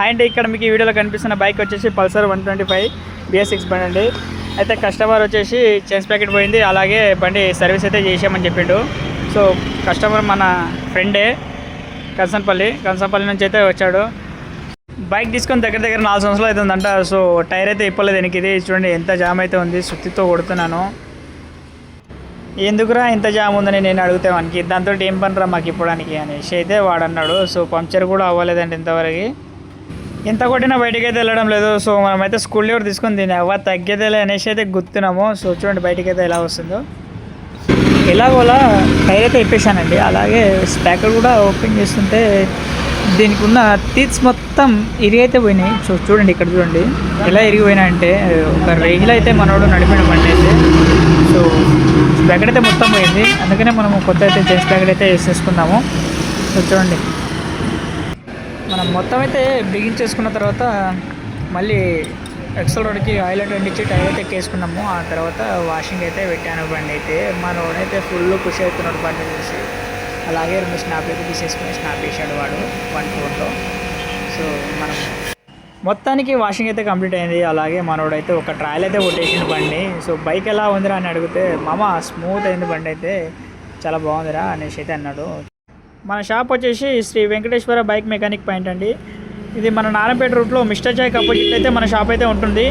And ఇక్కడ మీకు ఈ వీడియోలో కనిపిస్తున్న బైక్ వచ్చేసి పల్సర్ 125 BS6 బండి అండి. అయితే కస్టమర్ వచ్చేసి చైన్స్ ప్యాకెట్ పోయింది, అలాగే బండి సర్వీస్ అయితే చేసామని చెప్పిండు. సో కస్టమర్ మన ఫ్రెండే, కన్సన్పల్లి నుంచి అయితే వచ్చాడు. బైక్ తీసుకొని దగ్గర 4 సంవత్సరాలు అవుతుందంట. సో టైర్ అయితే ఇప్పలేదు వెనక్కి. ఇది చూడండి ఎంత జామ్ అయితే ఉంది, సుత్తితో కొడుతున్నాను. ఎందుకురా ఇంత జామ్ ఉందని నేను అడిగితే మనకి దాంతో ఏం పనిరా మాకు ఇప్పడానికి అనేసి అయితే వాడు అన్నాడు. సో పంక్చర్ కూడా అవ్వలేదండి ఇంతవరకు. ఎంత కొట్టినా బయటికి అయితే వెళ్ళడం లేదు. సో మనమైతే స్కూల్ లీవర్ తీసుకొని దీన్ని తగ్గేదేలే అనేసి అయితే గుర్తున్నాము. సో చూడండి బయటికి అయితే ఎలా వస్తుందో. ఎలాగోలా టైర్ అయితే ఇప్పేశానండి. అలాగే స్పాకర్ కూడా ఓపెన్ చేస్తుంటే దీనికి ఉన్న టీత్స్ మొత్తం ఇరిగి అయితే పోయినాయి. సో చూడండి ఇక్కడ చూడండి ఎలా ఇరిగిపోయినా అంటే ఒక రేంజ్లో అయితే మనోడు నడిపిన బండి అయితే. సో స్పాకెట్ అయితే మొత్తం పోయింది, అందుకనే మనము కొత్త అయితే చైన్ స్పాకెట్ అయితే వేసేసుకున్నాము. సో చూడండి మనం మొత్తం అయితే బిగించేసుకున్న తర్వాత మళ్ళీ ఎక్సెల్ రోడ్కి ఆయిల్ అయితే అంటించి టైర్ అయితే ఎక్కేసుకున్నాము. ఆ తర్వాత వాషింగ్ అయితే పెట్టాను బండి అయితే. మన రోడైతే ఫుల్ ఖుషి అవుతున్నాడు బండి చూసి. అలాగే 2 స్నాప్ అయితే తీసేసుకుని స్నాప్ వేసాడు వాడు 1 4లో. సో మనం మొత్తానికి వాషింగ్ అయితే కంప్లీట్ అయింది. అలాగే మనోడైతే ఒక ట్రయల్ అయితే కొట్టేసిండు బండి. సో బైక్ ఎలా ఉందిరా అని అడిగితే మామ స్మూత్ అయింది బండి అయితే, చాలా బాగుందిరా అనేసి అయితే అన్నాడు. మన షాప్ వచ్చేసి Sri Venkateswara bike mechanic point అండి. ఇది మన నారాయణపేట రూట్లో మిస్టర్ చాయ్కి అపోజిట్ అయితే మన షాప్ అయితే ఉంటుంది.